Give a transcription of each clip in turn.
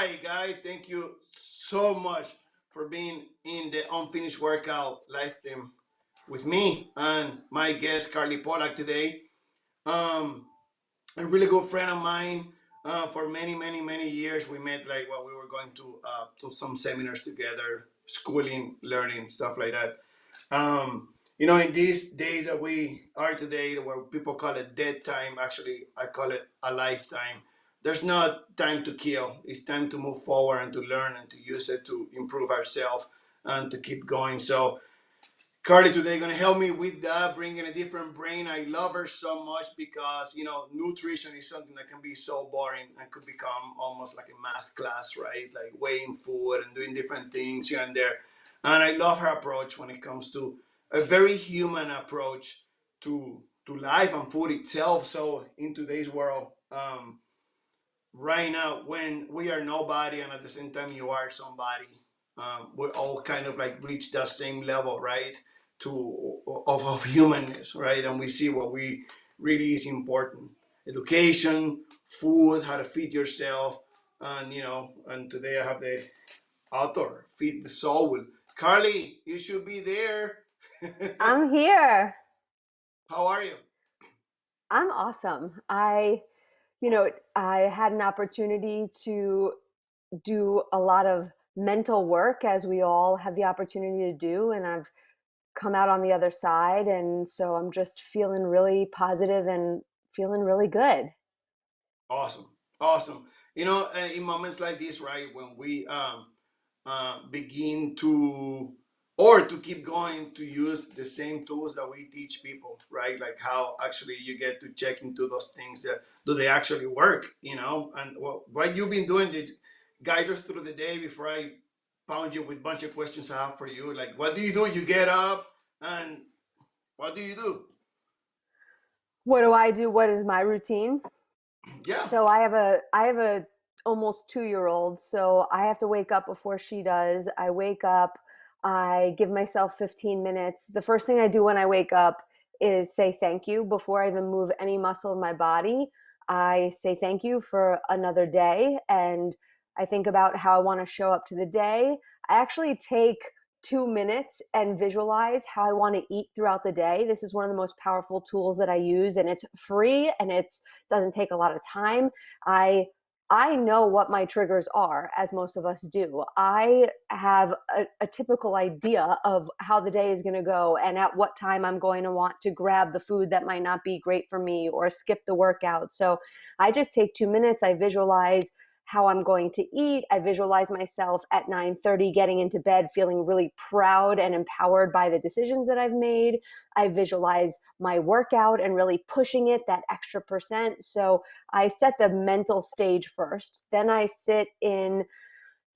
Hi, guys. Thank you so much for being in the Unfinished Workout live stream with me and my guest, Carly Pollack, today. Um, a really good friend of mine. For many, many, many years, we met like while we were going to some seminars together, schooling, learning, stuff like that. In these days that we are today, where people call it dead time, actually, I call it a lifetime. There's not time to kill. It's time to move forward and to learn and to use it to improve ourselves and to keep going. So, Carly today gonna help me with that, bringing a different brain. I love her so much because nutrition is something that can be so boring and could become almost like a math class, right? Like weighing food and doing different things here and there. And I love her approach when it comes to a very human approach to life and food itself. So in today's world, right now, when we are nobody and at the same time you are somebody, we all kind of like reach that same level, right? Of humanness, right? And we see what we really is important: education, food, how to feed yourself, and today I have the author, Feed the Soul. Carly, you should be there. I'm here. How are you? I'm awesome. Awesome. I had an opportunity to do a lot of mental work as we all have the opportunity to do, and I've come out on the other side, and so I'm just feeling really positive and feeling really good. Awesome, awesome. In moments like this, right, when we begin to or to keep going to use the same tools that we teach people, right? Like how actually you get to check into those things that do they actually work, and what you've been doing to guide us through the day before I pound you with a bunch of questions I have for you. Like, what do you do? You get up and what do you do? What do I do? What is my routine? Yeah. So I have a almost 2-year old, so I have to wake up before she does. I wake up, I give myself 15 minutes. The first thing I do when I wake up is say thank you before I even move any muscle in my body. I say thank you for another day, and I think about how I want to show up to the day. I actually take 2 minutes and visualize how I want to eat throughout the day. This is one of the most powerful tools that I use, and it's free and it's doesn't take a lot of time. I I know what my triggers are, as most of us do. I have a typical idea of how the day is going to go and at what time I'm going to want to grab the food that might not be great for me or skip the workout. So I just take 2 minutes. I visualize how I'm going to eat. I visualize myself at 9:30 getting into bed feeling really proud and empowered by the decisions that I've made. I visualize my workout and really pushing it that extra percent. So I set the mental stage first. Then I sit in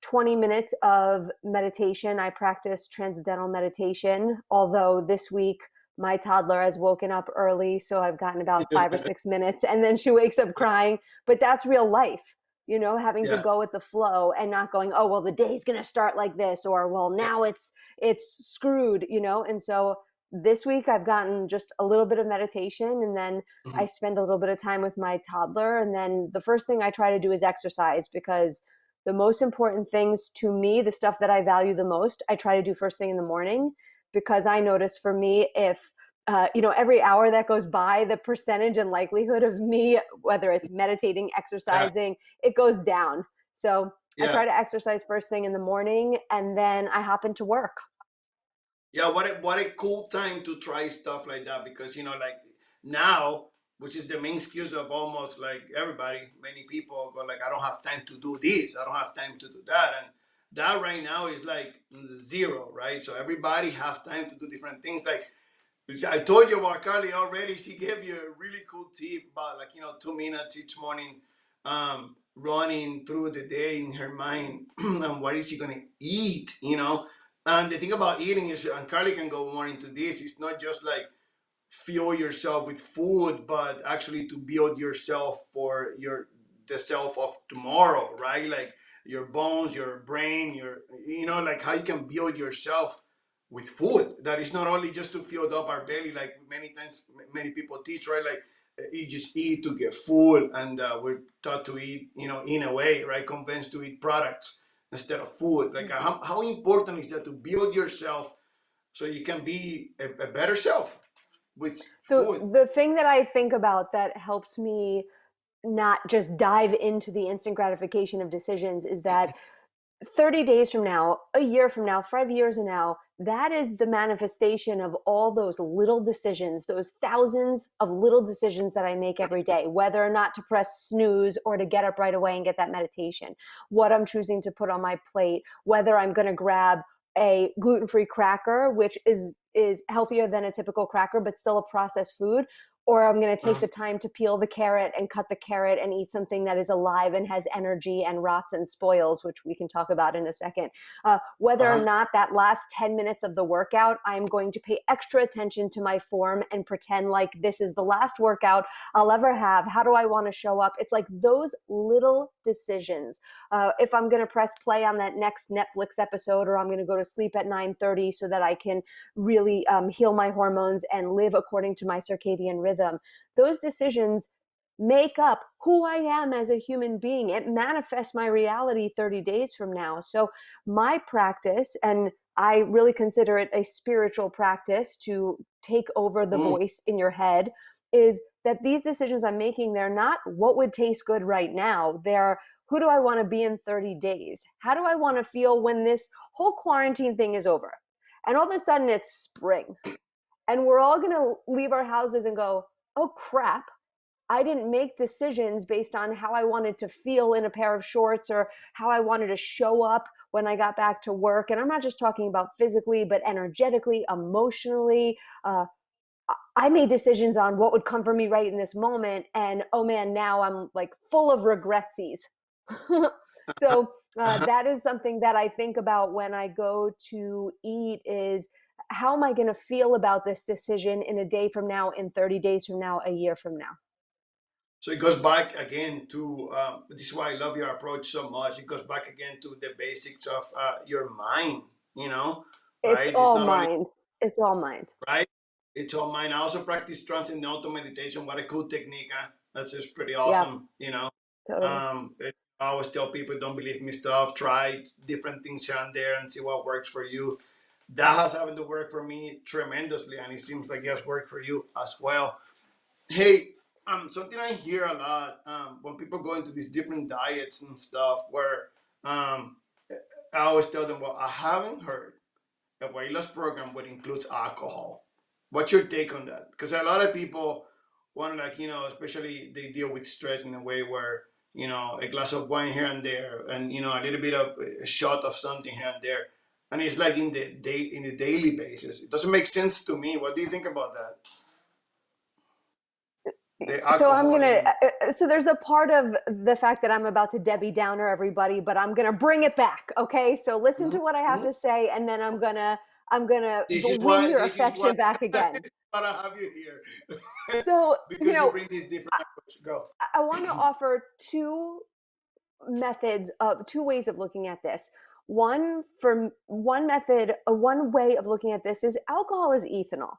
20 minutes of meditation. I practice transcendental meditation, although this week my toddler has woken up early, so I've gotten about 5 or 6 minutes, and then she wakes up crying. But that's real life, having to Yeah. go with the flow and not going, oh well, the day's going to start like this, or well, Yeah. now it's screwed. And so this week I've gotten just a little bit of meditation, and then I Mhm. spend a little bit of time with my toddler, and then the first thing I try to do is exercise, because the most important things to me, the stuff that I value the most, I try to do first thing in the morning, because I notice for me, if every hour that goes by, the percentage and likelihood of me, whether it's meditating, Yeah. exercising, it goes down. So I Yeah. try to exercise first thing in the morning, and then I hop into work. Yeah, what a cool time to try stuff like that because like now, which is the main excuse of almost like everybody, many people go like, I don't have time to do this, I don't have time to do that, and that right now is like zero, right? So everybody has time to do different things. Like I told you about Carly already. She gave you a really cool tip about like 2 minutes each morning, running through the day in her mind, and what is she gonna eat? And the thing about eating is, and Carly can go more into this. It's not just like fuel yourself with food, but actually to build yourself for the self of tomorrow, right? Like your bones, your brain, like how you can build yourself with food. That is not only just to fill up our belly, like many times many people teach, right? Like you just eat to get full, and we're taught to eat, in a way, right? Convinced to eat products instead of food. Like, how important is that to build yourself so you can be a better self with food? The thing that I think about that helps me not just dive into the instant gratification of decisions is that 30 days from now, a year from now, 5 years from now, that is the manifestation of all those little decisions, those thousands of little decisions that I make every day, whether or not to press snooze or to get up right away and get that meditation, what I'm choosing to put on my plate, whether I'm going to grab a gluten-free cracker, which is healthier than a typical cracker, but still a processed food, or I'm going to take the time to peel the carrot and cut the carrot and eat something that is alive and has energy and rots and spoils, which we can talk about in a second. Whether or Uh-huh. not that last 10 minutes of the workout, I'm going to pay extra attention to my form and pretend like this is the last workout I'll ever have. How do I want to show up? It's like those little decisions. If I'm going to press play on that next Netflix episode, or I'm going to go to sleep at 9:30 so that I can really heal my hormones and live according to my circadian rhythm. Those decisions make up who I am as a human being. It manifests my reality 30 days from now. So my practice, and I really consider it a spiritual practice to take over the Mm. voice in your head, is that these decisions I'm making, they're not what would taste good right now. They're who do I want to be in 30 days? How do I want to feel when this whole quarantine thing is over? And all of a sudden it's spring. And we're all going to leave our houses and go, oh crap, I didn't make decisions based on how I wanted to feel in a pair of shorts or how I wanted to show up when I got back to work. And I'm not just talking about physically, but energetically, emotionally. I made decisions on what would come for me right in this moment. And oh man, now I'm like full of regretsies. So Uh-huh. that is something that I think about when I go to eat is how am I going to feel about this decision in a day from now, in 30 days from now, a year from now? So it goes back again to, this is why I love your approach so much. It goes back again to the basics of your mind, It's right? It's all not only, mind. It's all mind. right? It's all mine. I also practice transcendental meditation. What a cool technique, huh? That's just pretty Yeah, awesome. totally. I always tell people, don't believe me stuff. Try different things here and there and see what works for you. That has happened to work for me tremendously, and it seems like it has worked for you as well. Hey, something I hear a lot when people go into these different diets and stuff, where um, I always tell them, well, I haven't heard a weight loss program what includes alcohol. What's your take on that? Because a lot of people want, like, especially they deal with stress in a way where, a glass of wine here and there, and a little bit of a shot of something here and there, and it's like in the daily basis. It doesn't make sense to me. What do you think about that? The So I'm alcohol gonna. in. So there's a part of the fact that I'm about to Debbie Downer everybody, but I'm gonna bring it back. Okay, so listen to Mhm, what I have mhm. to say, and then I'm gonna This is win why your this is why affection back this again. is what I have you here. So Because you bring these different approaches. Go. I want to offer two ways of looking at this. One method, one way of looking at this is alcohol is ethanol.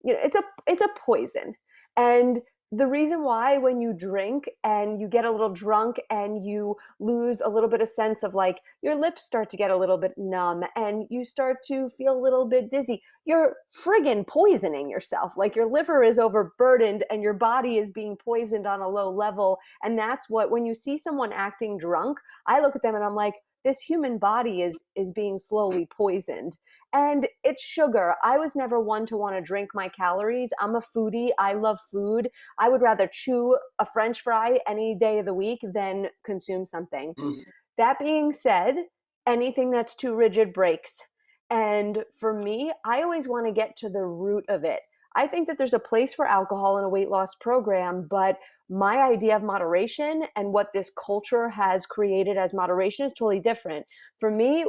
It's a poison. And the reason why when you drink and you get a little drunk and you lose a little bit of sense of like your lips start to get a little bit numb and you start to feel a little bit dizzy, you're friggin' poisoning yourself. Like your liver is overburdened and your body is being poisoned on a low level. And that's what, when you see someone acting drunk, I look at them and I'm like, this human body is being slowly poisoned. And it's sugar. I was never one to want to drink my calories. I'm a foodie. I love food. I would rather chew a French fry any day of the week than consume something. Mhm. That being said, anything that's too rigid breaks. And for me, I always want to get to the root of it. I think that there's a place for alcohol in a weight loss program, but my idea of moderation and what this culture has created as moderation is totally different. For me,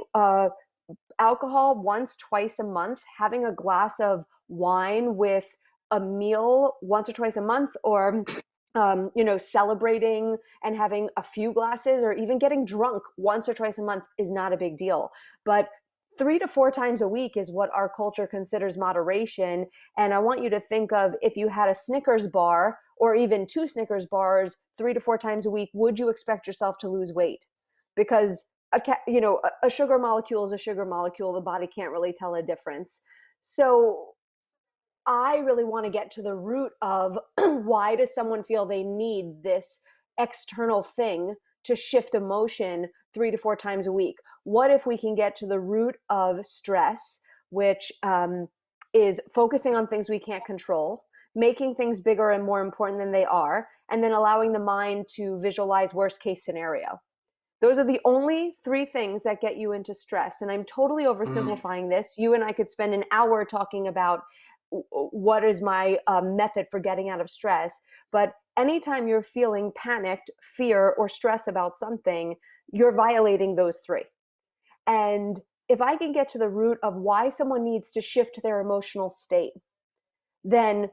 alcohol once, twice a month, having a glass of wine with a meal once or twice a month, or celebrating and having a few glasses or even getting drunk once or twice a month is not a big deal. But 3 to 4 times a week is what our culture considers moderation. And I want you to think of, if you had a Snickers bar or even 2 Snickers bars 3 to 4 times a week, would you expect yourself to lose weight? Because a sugar molecule is a sugar molecule. The body can't really tell a difference. So I really want to get to the root of why does someone feel they need this external thing to shift emotion 3 to 4 times a week? What if we can get to the root of stress, which is focusing on things we can't control, making things bigger and more important than they are, and then allowing the mind to visualize worst case scenario? Those are the only 3 things that get you into stress. And I'm totally Mm, oversimplifying this. You and I could spend an hour talking about what is my method for getting out of stress. But anytime you're feeling panicked, fear, or stress about something, you're violating those 3. And if I can get to the root of why someone needs to shift their emotional state, then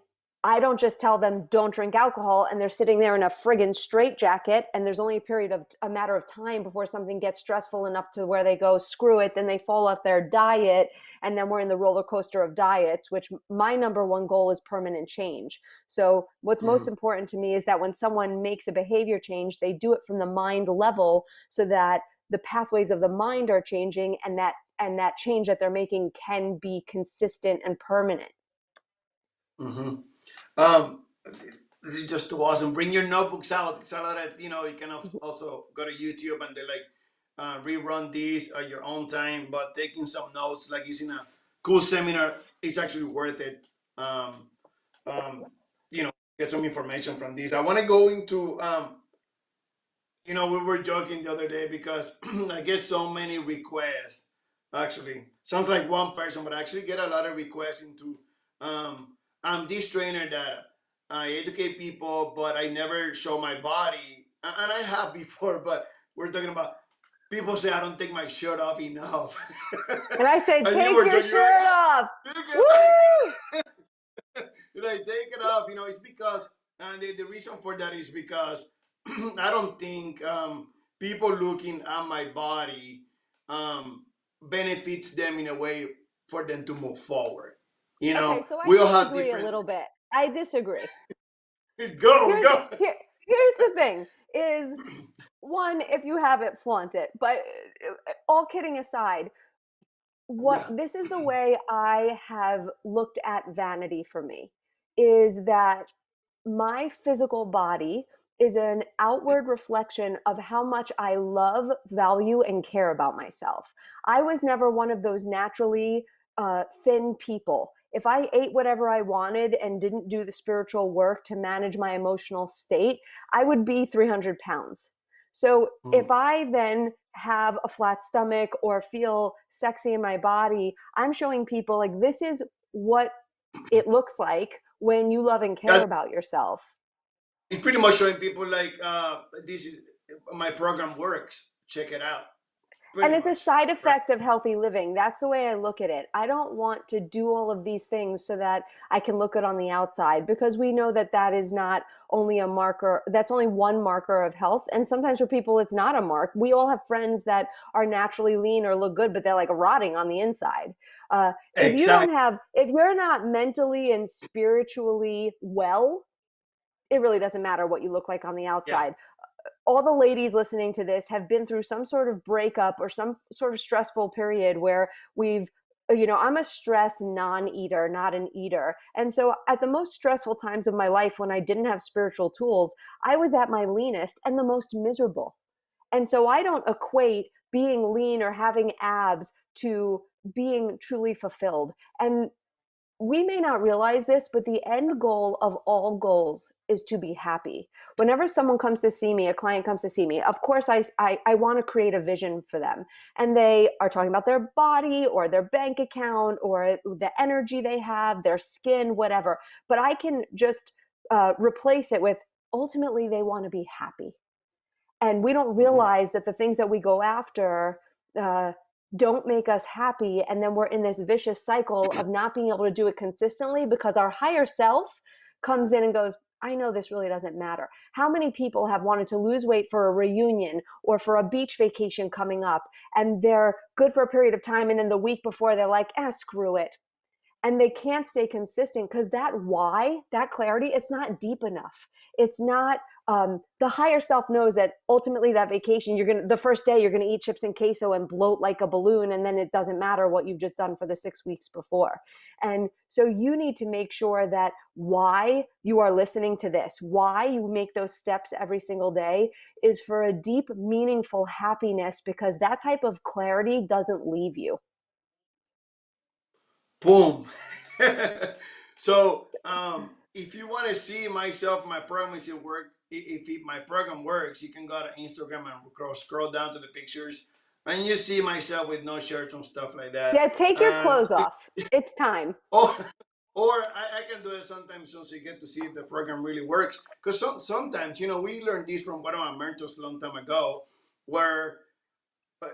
I don't just tell them don't drink alcohol and they're sitting there in a friggin' straitjacket and there's only a matter of time before something gets stressful enough to where they go, screw it, then they fall off their diet, and then we're in the roller coaster of diets, which my number one goal is permanent change. So what's most mm, important to me is that when someone makes a behavior change, they do it from the mind level so that the pathways of the mind are changing, and that change that they're making can be consistent and permanent. mm-hmm. Um, this is just too awesome. Bring your notebooks out. It's a lot of, you can also go to YouTube and they like rerun these at your own time, but taking some notes, like it's in a cool seminar, it's actually worth it. Um, um, get some information from these. I want to go into, we were joking the other day because I get so many requests. Actually, sounds like one person, but I actually get a lot of requests into. I'm this trainer that I educate people, but I never show my body, and I have before. But we're talking about people say I don't take my shirt off enough, And I said, and you take were your joking. You're like, shirt off. take Woo! like take it off. It's because, and the reason for that is because I don't think people looking at my body benefits them in a way for them to move forward. Okay, so I We all have disagree a different. little bit. I disagree. Go, Here's go. here's the thing is, one, if you have it, flaunt it. But all kidding aside, what Yeah. this is the way I have looked at vanity for me, is that my physical body is an outward reflection of how much I love, value, and care about myself. I was never one of those naturally thin people. If I ate whatever I wanted and didn't do the spiritual work to manage my emotional state, I would be 300 pounds. So if Mm. I then have a flat stomach or feel sexy in my body, I'm showing people like this is what it looks like when you love and care That about yourself. it's pretty much showing people like this is my program works. Check it out. And Pretty it's a much, side right? effect of healthy living. That's the way I look at it. I don't want to do all of these things so that I can look good on the outside, because we know that that is not only a marker, that's only one marker of health. And sometimes for people, it's not a mark. We all have friends that are naturally lean or look good, but they're like rotting on the inside. Exactly. If you're not mentally and spiritually well, it really doesn't matter what you look like on the Yeah. outside. All the ladies listening to this have been through some sort of breakup or some sort of stressful period where I'm a stress non-eater, not an eater. And so at the most stressful times of my life, when I didn't have spiritual tools, I was at my leanest and the most miserable. And so I don't equate being lean or having abs to being truly fulfilled. And we may not realize this, but the end goal of all goals is to be happy. Whenever someone comes to see me, a client comes to see me, of course, I want to create a vision for them. And they are talking about their body or their bank account or the energy they have, their skin, whatever. But I can just replace it with, ultimately, they want to be happy. And we don't Mhm. realize that the things that we go after uh, don't make us happy, and then we're in this vicious cycle of not being able to do it consistently because our higher self comes in and goes, I know this really doesn't matter. How many people have wanted to lose weight for a reunion or for a beach vacation coming up, and they're good for a period of time, and then the week before they're like, screw it. And they can't stay consistent because that why, that clarity, it's not deep enough. It's not, the higher self knows that ultimately that vacation, the first day you're going to eat chips and queso and bloat like a balloon. And then it doesn't matter what you've just done for the 6 weeks before. And so you need to make sure that why you are listening to this, why you make those steps every single day is for a deep, meaningful happiness, because that type of clarity doesn't leave you. Boom. So, if you want to see myself, my program, if it work, my program works, you can go to Instagram and scroll down to the pictures, and you see myself with no shirts and stuff like that. Yeah, take your And clothes off. It's time. or, I can do it sometimes so you get to see if the program really works. Because sometimes, we learned this from one of my mentors a long time ago, where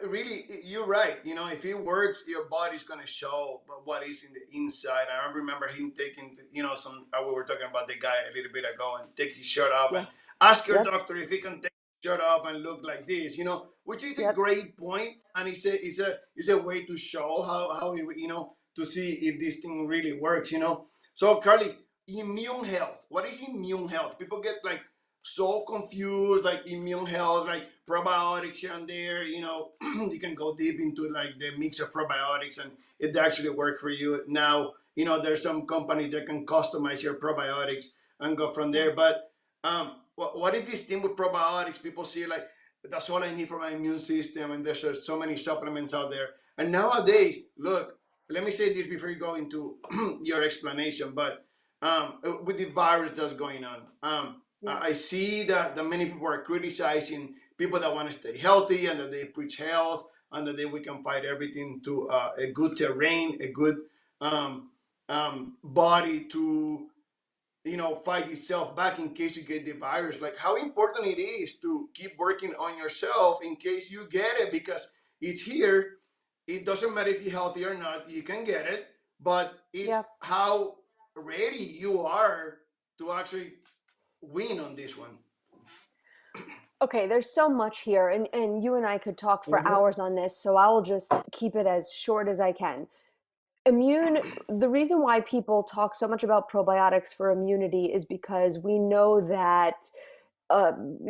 really, you're right. If it works, your body's gonna show what is in the inside. I remember him taking, some. We were talking about the guy a little bit ago, and take his shirt off Yeah. and ask your Yep. doctor if he can take his shirt off and look like this. Which is a Yep. great point, and it's a way to show how to see if this thing really works. So, Carly, immune health. What is immune health? People get like so confused, like immune health, like probiotics here and there. You can go deep into like the mix of probiotics and it actually work for you. Now, there's some companies that can customize your probiotics and go from Yeah. there. But what is this thing with probiotics? People see like that's all I need for my immune system, and there's so many supplements out there. And nowadays, look, let me say this before you go into your explanation, but with the virus that's going on, Yeah. I see that many people are criticizing people that want to stay healthy and that they preach health and that we can fight everything to a good terrain, a good um, body to fight itself back in case you get the virus. Like how important it is to keep working on yourself in case you get it, because it's here. It doesn't matter if you're healthy or not, you can get it, but it's Yeah. how ready you are to actually win on this one. Okay, there's so much here, and you and I could talk for Mhm. hours on this, so I'll just keep it as short as I can. Immune, the reason why people talk so much about probiotics for immunity is because we know that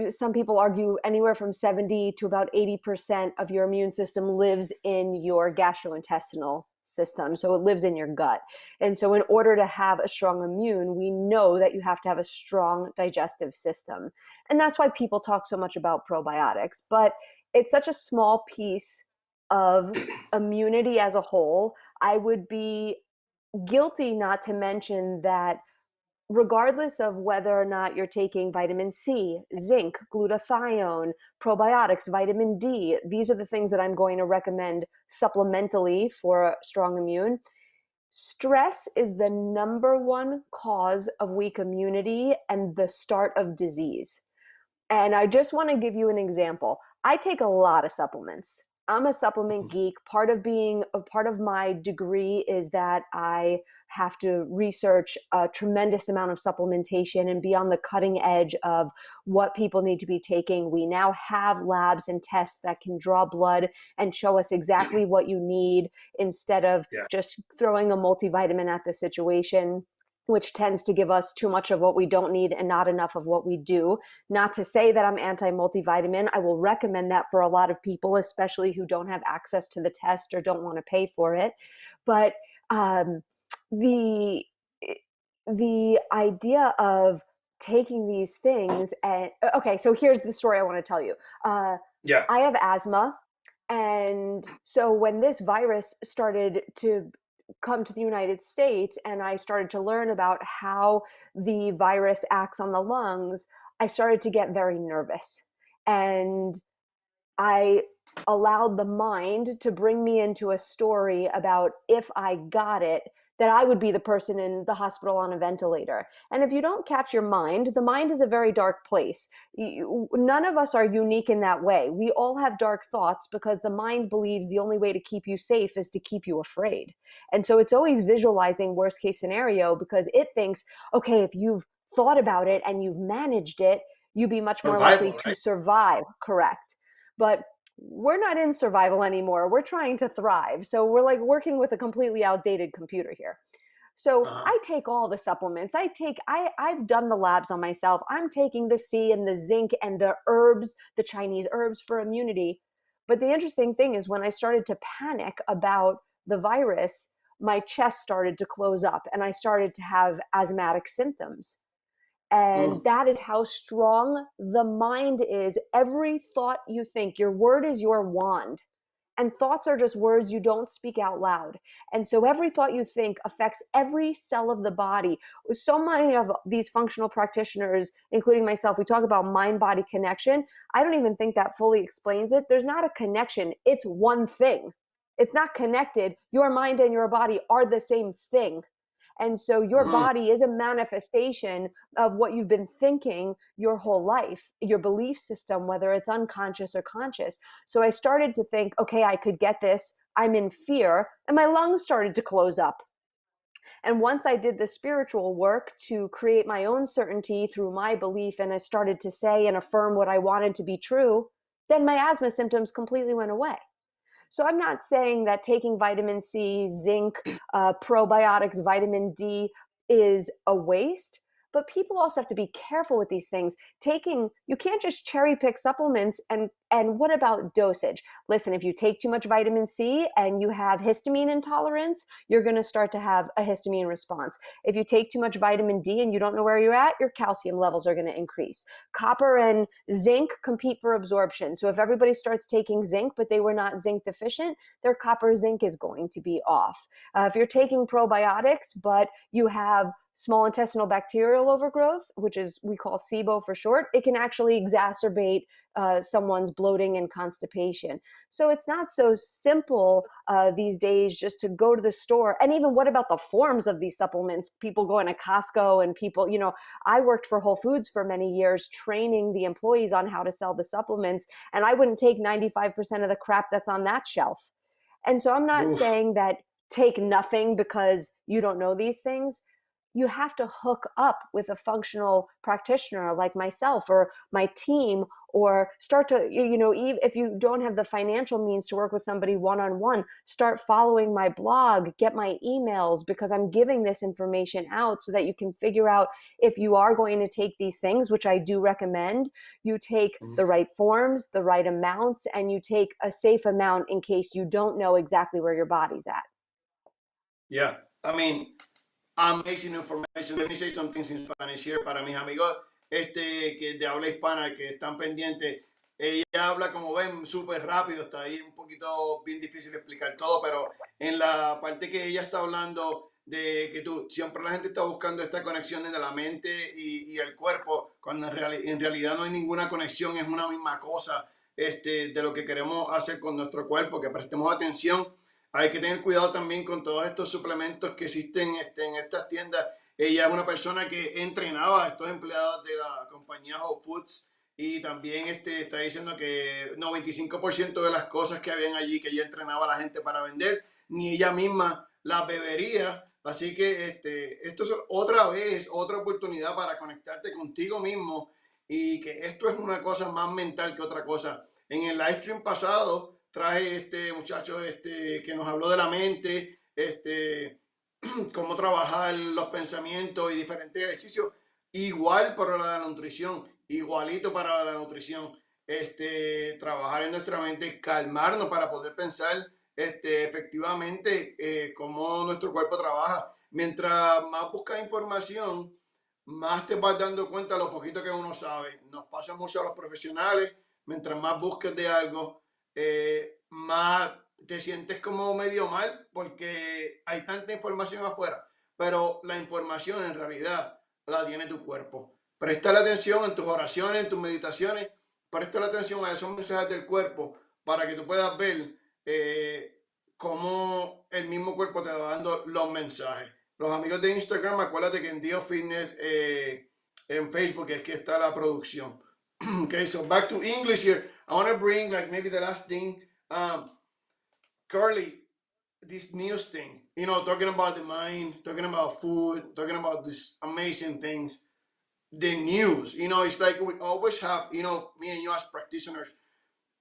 some people argue anywhere from 70 to about 80% of your immune system lives in your gastrointestinal system. So it lives in your gut. And so, in order to have a strong immune, we know that you have to have a strong digestive system. And that's why people talk so much about probiotics. But it's such a small piece of immunity as a whole. I would be guilty not to mention that regardless of whether or not you're taking vitamin C, zinc, glutathione, probiotics, vitamin D, these are the things that I'm going to recommend supplementally for a strong immune. Stress is the number one cause of weak immunity and the start of disease. And I just want to give you an example. I take a lot of supplements. I'm a supplement geek. Part of my degree is that I have to research a tremendous amount of supplementation and be on the cutting edge of what people need to be taking. We now have labs and tests that can draw blood and show us exactly what you need instead of Yeah. just throwing a multivitamin at the situation, which tends to give us too much of what we don't need and not enough of what we do. Not to say that I'm anti-multivitamin. I will recommend that for a lot of people, especially who don't have access to the test or don't want to pay for it. But the the idea of taking these things and okay, so here's the story I want to tell you. Yeah. I have asthma, and so when this virus started to come to the United States and I started to learn about how the virus acts on the lungs, I started to get very nervous. And I allowed the mind to bring me into a story about if I got it, that I would be the person in the hospital on a ventilator. And if you don't catch your mind, the mind is a very dark place. None of us are unique in that way. We all have dark thoughts because the mind believes the only way to keep you safe is to keep you afraid. And so it's always visualizing worst case scenario because it thinks, okay, if you've thought about it and you've managed it, you'd be much more likely Survival, to right? survive. Correct. But we're not in survival anymore. We're trying to thrive. So we're like working with a completely outdated computer here. So Uh-huh. I take all the supplements. I've done the labs on myself. I'm taking the C and the zinc and the herbs, the Chinese herbs for immunity. But the interesting thing is when I started to panic about the virus, my chest started to close up and I started to have asthmatic symptoms. And Mm. that is how strong the mind is. Every thought you think, your word is your wand. And thoughts are just words you don't speak out loud. And so every thought you think affects every cell of the body. So many of these functional practitioners, including myself, we talk about mind-body connection. I don't even think that fully explains it. There's not a connection. It's one thing. It's not connected. Your mind and your body are the same thing. And so your Mm. body is a manifestation of what you've been thinking your whole life, your belief system, whether it's unconscious or conscious. So I started to think, okay, I could get this. I'm in fear. And my lungs started to close up. And once I did the spiritual work to create my own certainty through my belief, and I started to say and affirm what I wanted to be true, then my asthma symptoms completely went away. So I'm not saying that taking vitamin C, zinc, probiotics, vitamin D is a waste, but people also have to be careful with these things. You can't just cherry pick supplements. And what about dosage? Listen, if you take too much vitamin C and you have histamine intolerance, you're going to start to have a histamine response. If you take too much vitamin D and you don't know where you're at, your calcium levels are going to increase. Copper and zinc compete for absorption. So if everybody starts taking zinc, but they were not zinc deficient, their copper zinc is going to be off. If you're taking probiotics, but you have small intestinal bacterial overgrowth, which is we call SIBO for short, it can actually exacerbate someone's bloating and constipation. So it's not so simple these days just to go to the store. And even what about the forms of these supplements? People going to Costco and people, I worked for Whole Foods for many years training the employees on how to sell the supplements, and I wouldn't take 95% of the crap that's on that shelf. And so I'm not Oof. saying that take nothing because you don't know these things. You have to hook up with a functional practitioner like myself or my team, or start to, if you don't have the financial means to work with somebody one-on-one, start following my blog, get my emails, because I'm giving this information out so that you can figure out if you are going to take these things, which I do recommend, you take Mm. the right forms, the right amounts, and you take a safe amount in case you don't know exactly where your body's at. Yeah. I mean, amazing information. Let me say some things in Spanish here para mis amigos que de habla hispana que están pendientes. Ella habla, como ven, súper rápido. Está ahí un poquito bien difícil explicar todo, pero en la parte que ella está hablando de que tú siempre la gente está buscando esta conexión entre la mente y el cuerpo, cuando en realidad no hay ninguna conexión, es una misma cosa de lo que queremos hacer con nuestro cuerpo, que prestemos atención. Hay que tener cuidado también con todos estos suplementos que existen en estas tiendas. Ella es una persona que entrenaba a estos empleados de la compañía Whole Foods y también está diciendo que 95% de las cosas que habían allí que ella entrenaba a la gente para vender, ni ella misma las bebería. Así que esto es otra vez, otra oportunidad para conectarte contigo mismo y que esto es una cosa más mental que otra cosa. En el live stream pasado traje este muchacho que nos habló de la mente, cómo trabajar los pensamientos y diferentes ejercicios, igual para la nutrición, igualito para la nutrición, trabajar en nuestra mente, calmarnos para poder pensar efectivamente cómo nuestro cuerpo trabaja. Mientras más buscas información, más te vas dando cuenta de lo poquito que uno sabe. Nos pasa mucho a los profesionales, mientras más busques de algo, más te sientes como medio mal porque hay tanta información afuera, pero la información en realidad la tiene tu cuerpo. Presta la atención en tus oraciones, en tus meditaciones, presta la atención a esos mensajes del cuerpo para que tú puedas ver cómo el mismo cuerpo te va dando los mensajes. Los amigos de Instagram, acuérdate que en Dio Fitness en Facebook es que está la producción. Okay, so back to English here. I want to bring like maybe the last thing, Carly, this news thing. Talking about the mind, talking about food, talking about these amazing things. the news. It's like we always have, me and you as practitioners,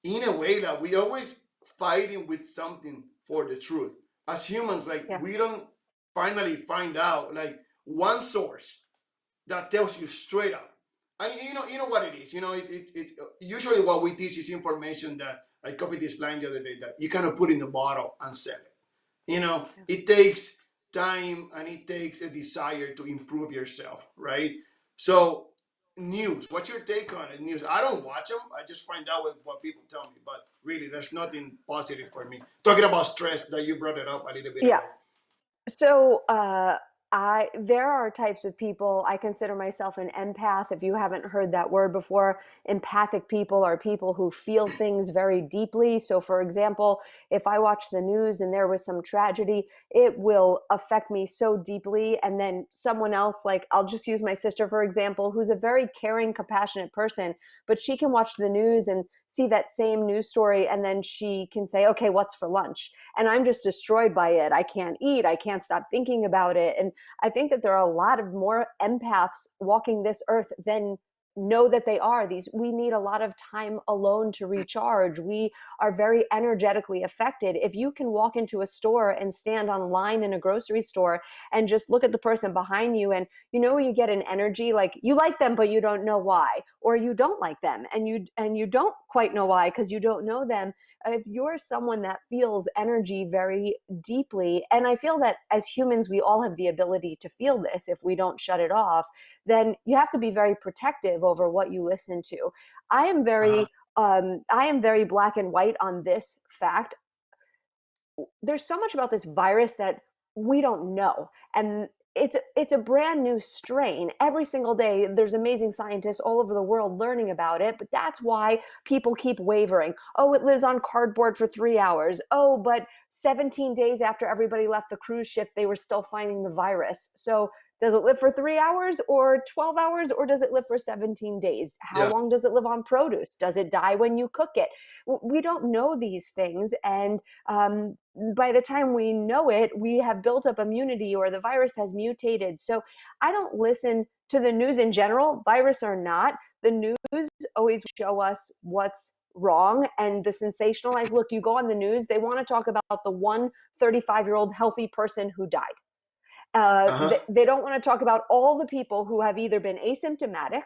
in a way that we always fighting with something for the truth. As humans, like Yeah. we don't finally find out like one source that tells you straight up. And you know what it is. Usually what we teach is information that I copied this line the other day that you kind of put in a bottle and sell it. Yeah. It takes time and it takes a desire to improve yourself, right? So, news. What's your take on it? News. I don't watch them. I just find out what people tell me. But really, there's nothing positive for me. Talking about stress, that you brought it up a little bit Yeah. ago. So, there are types of people. I consider myself an empath. If you haven't heard that word before, empathic people are people who feel things very deeply. So, for example, if I watch the news and there was some tragedy, it will affect me so deeply. And then someone else, like I'll just use my sister, for example, who's a very caring, compassionate person, but she can watch the news and see that same news story, and then she can say, okay, what's for lunch? And I'm just destroyed by it. I can't eat. I can't stop thinking about it. And I think that there are a lot of more empaths walking this earth than know that they are. We need a lot of time alone to recharge. We are very energetically affected. If you can walk into a store and stand on line in a grocery store and just look at the person behind you, and you get an energy, like you like them but you don't know why, or you don't like them and you don't quite know why because you don't know them. If you're someone that feels energy very deeply, and I feel that as humans, we all have the ability to feel this if we don't shut it off, then you have to be very protective over what you listen to. I am Uh-huh. very, I am very black and white on this fact. There's so much about this virus that we don't know, and it's a brand new strain. Every single day there's amazing scientists all over the world learning about it, but that's why people keep wavering. Oh, it lives on cardboard for 3 hours. Oh, but 17 days after everybody left the cruise ship they were still finding the virus. So does it live for 3 hours or 12 hours, or does it live for 17 days? How Yeah. long does it live on produce? Does it die when you cook it? We don't know these things, and by the time we know it, we have built up immunity or the virus has mutated. So I don't listen to the news in general, virus or not. The news always show us what's wrong and the sensationalized look. You go on the news, they want to talk about the one 35-year-old healthy person who died. Uh-huh. They don't want to talk about all the people who have either been asymptomatic,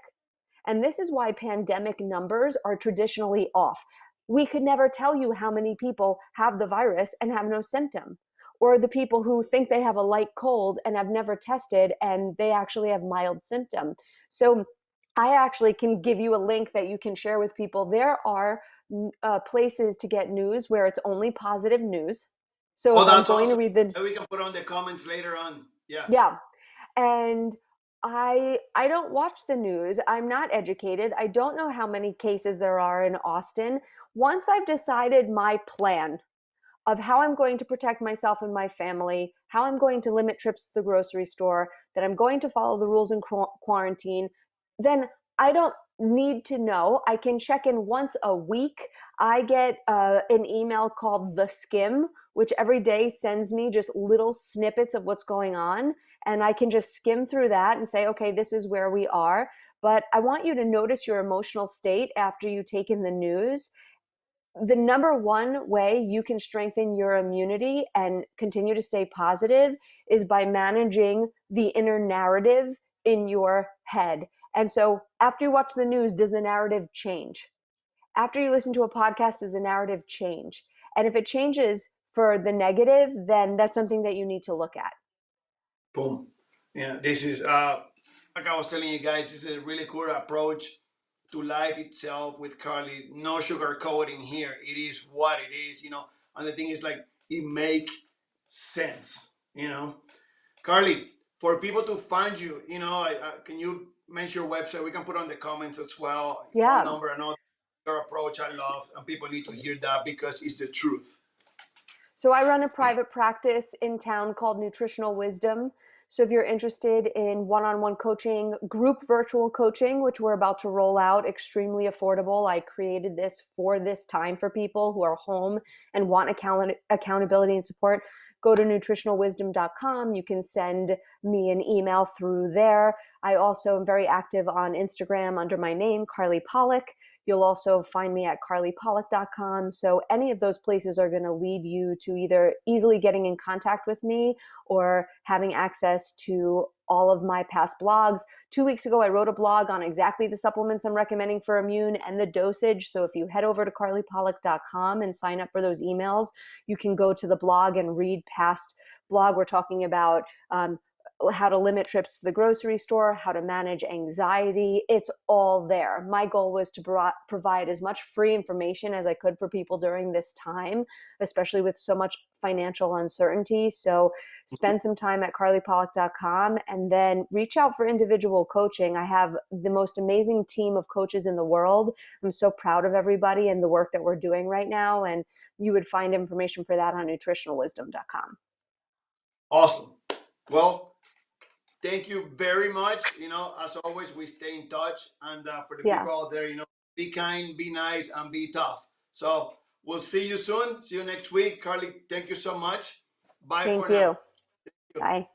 and this is why pandemic numbers are traditionally off. We could never tell you how many people have the virus and have no symptom, or the people who think they have a light cold and have never tested and they actually have mild symptom. So I actually can give you a link that you can share with people. There are places to get news where it's only positive news. So Oh, if I'm that's going to awesome. read the, And we can put on the comments later on. Yeah. yeah, and I don't watch the news. I'm not educated. I don't know how many cases there are in Austin. Once I've decided my plan of how I'm going to protect myself and my family, how I'm going to limit trips to the grocery store, that I'm going to follow the rules in quarantine, then I don't need to know. I can check in once a week. I get an email called The Skim, which every day sends me just little snippets of what's going on. And I can just skim through that and say, okay, this is where we are. But I want you to notice your emotional state after you take in the news. The number one way you can strengthen your immunity and continue to stay positive is by managing the inner narrative in your head. And so after you watch the news, does the narrative change? After you listen to a podcast, does the narrative change? And if it changes for the negative, then that's something that you need to look at. Boom. Yeah. This is like I was telling you guys, this is a really cool approach to life itself with Carly. No sugar coating here. It is what it is. And the thing is, like, it make sense. Carly, for people to find you, can you mention your website? We can put on the comments as well, phone Yeah. number and all. Your approach, I love, and people need to hear that because it's the truth. So I run a private practice in town called Nutritional Wisdom. So if you're interested in one-on-one coaching, group virtual coaching, which we're about to roll out, extremely affordable. I created this for this time for people who are home and want accountability and support. go to nutritionalwisdom.com. You can send me an email through there. I also am very active on Instagram under my name, Carly Pollack. You'll also find me at carlypollack.com. So any of those places are going to lead you to either easily getting in contact with me or having access to all of my past blogs. 2 weeks ago, I wrote a blog on exactly the supplements I'm recommending for immune and the dosage. So if you head over to carlypollack.com and sign up for those emails, you can go to the blog and read past blog. We're talking about how to limit trips to the grocery store, how to manage anxiety. It's all there. My goal was to provide as much free information as I could for people during this time, especially with so much financial uncertainty. So spend some time at carlypollack.com and then reach out for individual coaching. I have the most amazing team of coaches in the world. I'm so proud of everybody and the work that we're doing right now. And you would find information for that on nutritionalwisdom.com. Awesome. Well, thank you very much. As always, we stay in touch. And for the Yeah. people out there, be kind, be nice, and be tough. So we'll see you soon. See you next week. Carly, thank you so much. Bye Thank for now. you. Bye.